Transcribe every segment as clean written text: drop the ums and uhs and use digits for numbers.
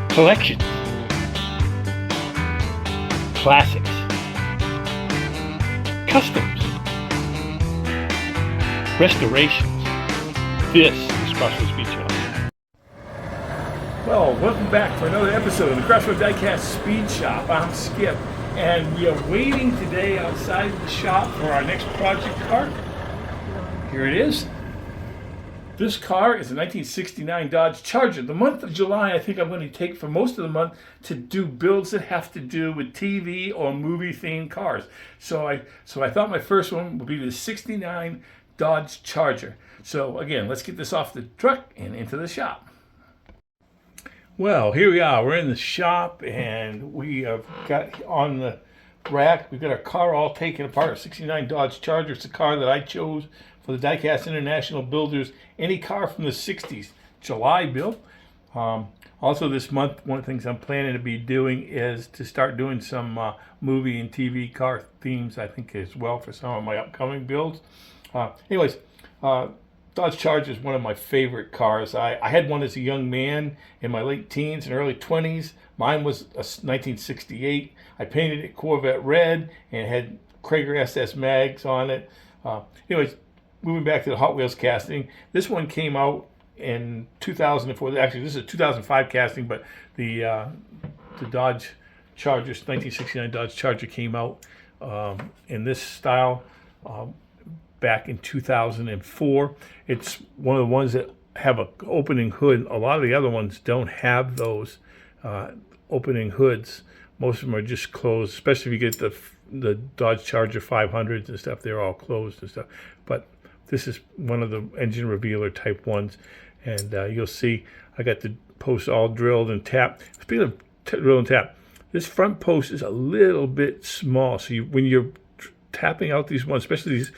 collections, classics, customs, restorations. This is Crossroads Speed Shop. Well, welcome back to another episode of the Crossroads Diecast Speed Shop. I'm Skip, and we are waiting today outside the shop for our next project car. Here it is. This car is a 1969 Dodge Charger. The month of July, I think I'm going to take for most of the month to do builds that have to do with TV or movie-themed cars. So I thought my first one would be the 69 Dodge Charger. So again, let's get this off the truck and into the shop. Well, here we are. We're in the shop, and we have got on the rack. We've got our car all taken apart. 69 Dodge Charger. It's a car that I chose for the Diecast International Builders. Any car from the 60s, July build. Also this month, one of the things I'm planning to be doing is to start doing some movie and TV car themes, I think, as well for some of my upcoming builds. Anyways, Dodge Charger is one of my favorite cars. I had one as a young man in my late teens and early 20s. Mine was a 1968. I painted it Corvette red and had Krager SS mags on it. Anyways, moving back to the Hot Wheels casting, this one came out in 2004. Actually, this is a 2005 casting, but the Dodge Charger, 1969 Dodge Charger, came out in this style back in 2004. It's one of the ones that have an opening hood. A lot of the other ones don't have those opening hoods. Most of them are just closed, especially if you get the Dodge Charger 500s and stuff. They're all closed and stuff. But this is one of the engine revealer type ones, and you'll see I got the posts all drilled and tapped. Speaking of drill and tap, this front post is a little bit small. So when you're tapping out these ones, especially these,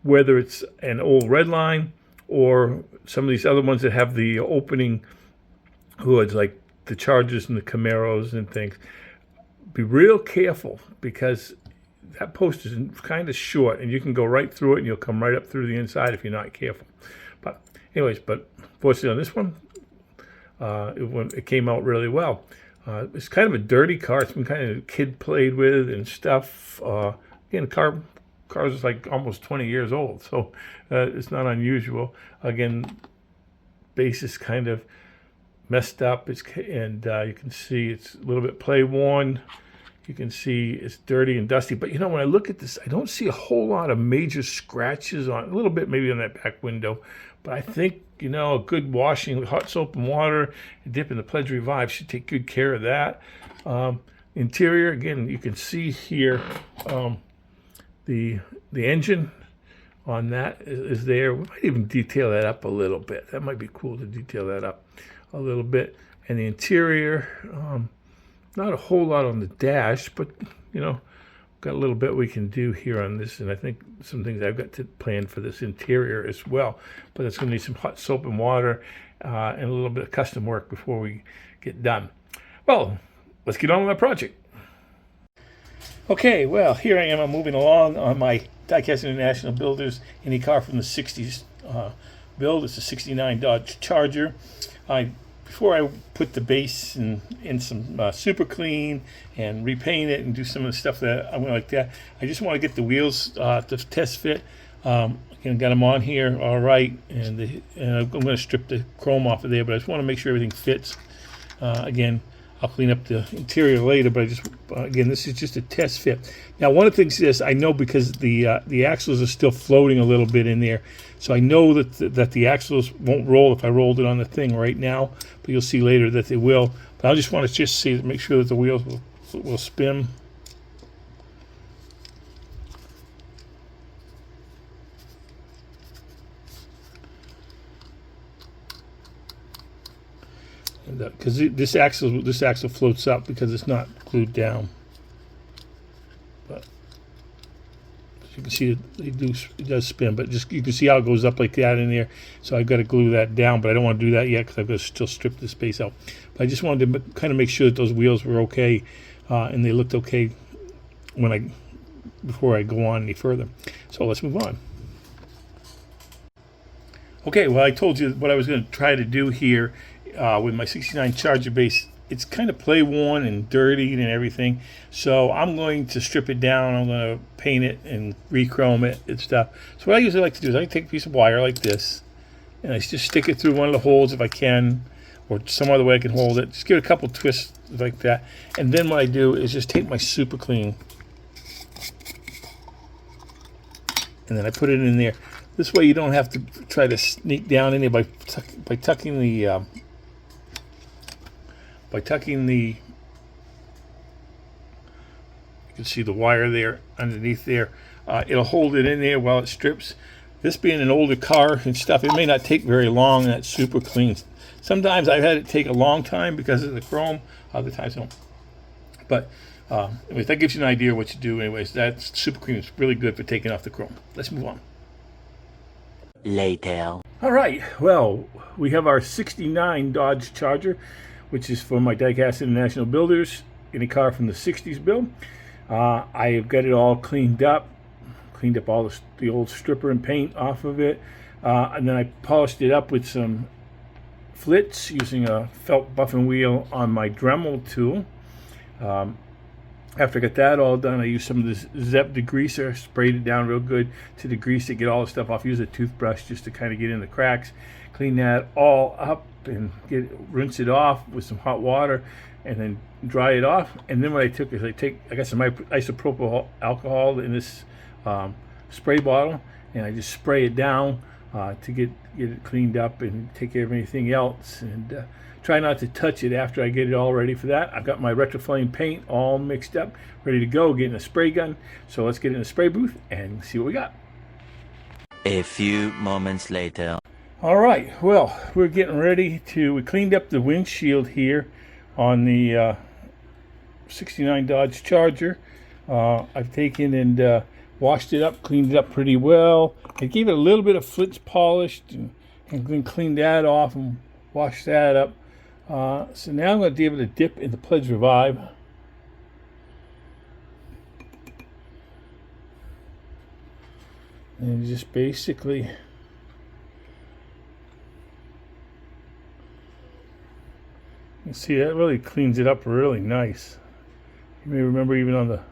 whether it's an old red line or some of these other ones that have the opening hoods, like the Chargers and the Camaros and things, be real careful because that post is kind of short, and you can go right through it, and you'll come right up through the inside if you're not careful. But anyways, fortunately on this one, it came out really well. It's kind of a dirty car. It's been kind of kid played with and stuff. Again, cars is like almost 20 years old, so it's not unusual. Again, base is kind of messed up, and you can see it's a little bit play worn. You can see it's dirty and dusty, but you know, when I look at this, I don't see a whole lot of major scratches on, a little bit maybe on that back window, but I think, you know, a good washing with hot soap and water and dip in the Pledge Revive should take good care of that. Interior, again, you can see here the engine on that is there. We might even detail that up a little bit. That might be cool to detail that up a little bit. And the interior, not a whole lot on the dash, but, you know, got a little bit we can do here on this, and I think some things I've got to plan for this interior as well. But it's going to need some hot soap and water and a little bit of custom work before we get done. Well, let's get on with our project. Okay, well, here I am. I'm moving along on my Diecast International Builders, any car from the 60s build. It's a 69 Dodge Charger. Before I put the base in some super clean and repaint it and do some of the stuff that I want like that, I just want to get the wheels to test fit. Again, got them on here all right, and I'm going to strip the chrome off of there, but I just want to make sure everything fits. Again, I'll clean up the interior later, but I just again, this is just a test fit. Now, one of the things is I know because the axles are still floating a little bit in there, so I know that the axles won't roll if I rolled it on the thing right now, but you'll see later that they will. But I just want to just see, make sure that the wheels will spin. Because this axle floats up because it's not glued down. But as you can see, it does spin, but just you can see how it goes up like that in there. So I've got to glue that down, but I don't want to do that yet because I've got to still strip this base out. But I just wanted to kind of make sure that those wheels were okay and they looked okay before I go on any further. So let's move on. Okay, well, I told you what I was going to try to do here with my 69 Charger base it's kind of play worn and dirty and everything. So I'm going to strip it down. I'm going to paint it and re-chrome it and stuff. So what I usually like to do is I take a piece of wire like this, and I just stick it through one of the holes if I can, or some other way I can hold it. Just give it a couple twists like that. And then what I do is just take my super clean, and then I put it in there. This way you don't have to try to sneak down in there by tucking the you can see the wire there underneath there. It'll hold it in there while it strips. This being an older car and stuff, it may not take very long. That super clean. Sometimes I've had it take a long time because of the chrome. Other times I don't. But anyways, that gives you an idea of what you do. Anyways, that super clean is really good for taking off the chrome. Let's move on. Later. All right. Well, we have our '69 Dodge Charger, which is for my Diecast International builders in a car from the 60s build. I've got it all cleaned up all the old stripper and paint off of it, and then I polished it up with some flits using a felt buffing wheel on my Dremel tool. After I got that all done, I used some of this Zep degreaser, sprayed it down real good to degrease it, get all the stuff off. Use a toothbrush just to kind of get in the cracks. Clean that all up and rinse it off with some hot water, and then dry it off. And then what I took is I got some isopropyl alcohol in this spray bottle, and I just spray it down to get it cleaned up and take care of anything else. And try not to touch it after I get it all ready for that. I've got my Retroflame paint all mixed up, ready to go, getting a spray gun. So let's get in the spray booth and see what we got. A few moments later. All right, well, we're getting ready we cleaned up the windshield here on the '69 Dodge Charger. I've taken and washed it up, cleaned it up pretty well. I gave it a little bit of flitz polished and then cleaned that off and washed that up. So now I'm going to give it a dip in the Pledge Revive. And just basically you see that really cleans it up really nice. You may remember even on the,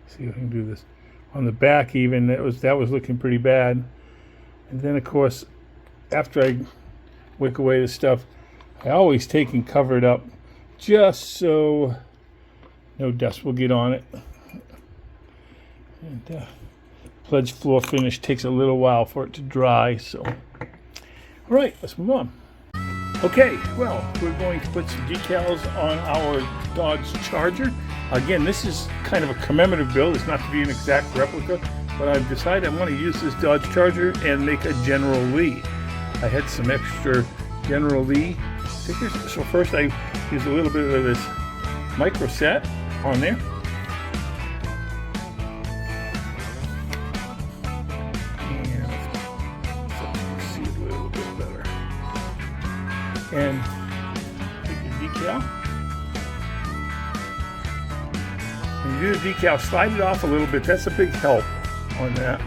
see if I can do this, on the back even that was looking pretty bad. And then of course after I wick away the stuff, I always take and cover it up just so no dust will get on it. And Pledge floor finish takes a little while for it to dry, so all right, let's move on. Okay, well, we're going to put some decals on our Dodge Charger. Again, this is kind of a commemorative build. It's not to be an exact replica, but I've decided I want to use this Dodge Charger and make a General Lee. I had some extra General Lee stickers. So first I used a little bit of this micro set on there. And see it a little bit better. And take the decal. When you do the decal, slide it off a little bit. That's a big help on that.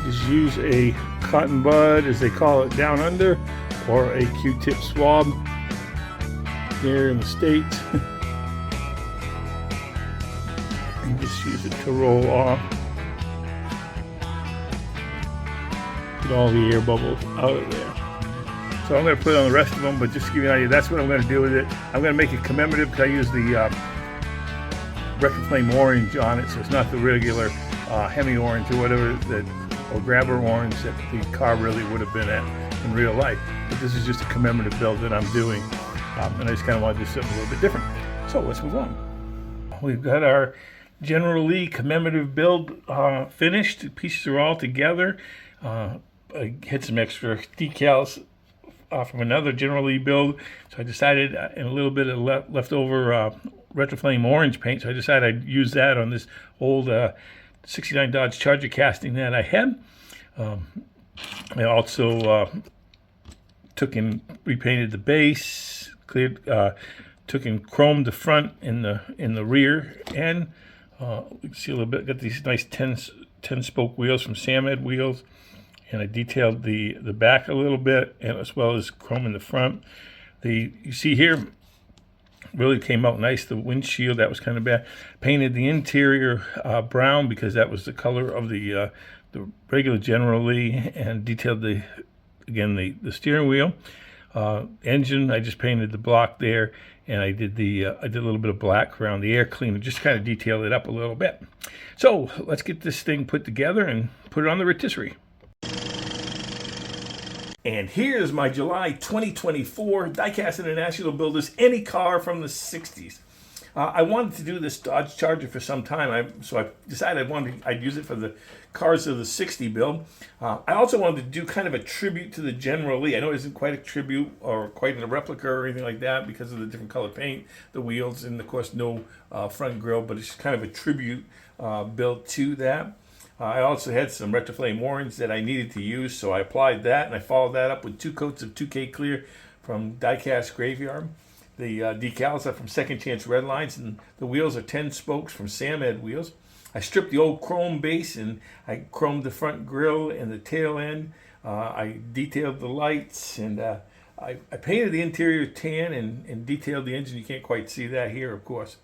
Just use a cotton bud, as they call it down under, or a Q-tip swab here in the States. And just use it to roll off. Get all the air bubbles out of there. So I'm going to put it on the rest of them, but just to give you an idea, that's what I'm going to do with it. I'm going to make it commemorative because I use the Retroflame orange on it, so it's not the regular Hemi orange or whatever or grabber orange that the car really would have been at in real life. But this is just a commemorative build that I'm doing, and I just kind of want to do something a little bit different. So let's move on. We've got our General Lee commemorative build finished. The pieces are all together. I had some extra decals from another General Lee build, so I decided, and a little bit of leftover Retroflame orange paint, so I decided I'd use that on this old 69 Dodge Charger casting that I had. I also repainted the base, cleared, took and chromed the front and the rear end. You can see a little bit. Got these nice 10 spoke wheels from Samed Wheels, and I detailed the back a little bit, and as well as chroming the front. You see here really came out nice. The windshield, that was kind of bad. Painted the interior brown because that was the color of the regular General Lee, and detailed the steering wheel. Engine, I just painted the block there, and I did a little bit of black around the air cleaner, just kind of detailed it up a little bit. So let's get this thing put together and put it on the rotisserie. And here's my July 2024 Diecast International Builders Any Car from the 60s. I wanted to do this Dodge Charger for some time, so I decided I'd use it for the cars of the 60 build. I also wanted to do kind of a tribute to the General Lee. I know it isn't quite a tribute or quite a replica or anything like that because of the different color paint, the wheels, and of course no front grille, but it's kind of a tribute build to that. I also had some Retroflame orange that I needed to use, so I applied that, and I followed that up with 2 coats of 2K Clear from Diecast Graveyard. The decals are from Second Chance Red Lines, and the wheels are 10 spokes from Samed Wheels. I stripped the old chrome base, and I chromed the front grille and the tail end. I detailed the lights, and I painted the interior tan and detailed the engine. You can't quite see that here, of course.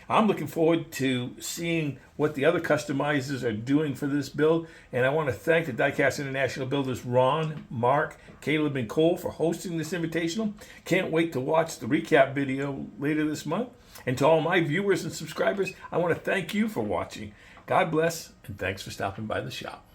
I'm looking forward to seeing what the other customizers are doing for this build, and I want to thank the Diecast International builders Ron, Mark, Caleb, and Cole for hosting this invitational. Can't wait to watch the recap video later this month. And to all my viewers and subscribers, I want to thank you for watching. God bless, and thanks for stopping by the shop.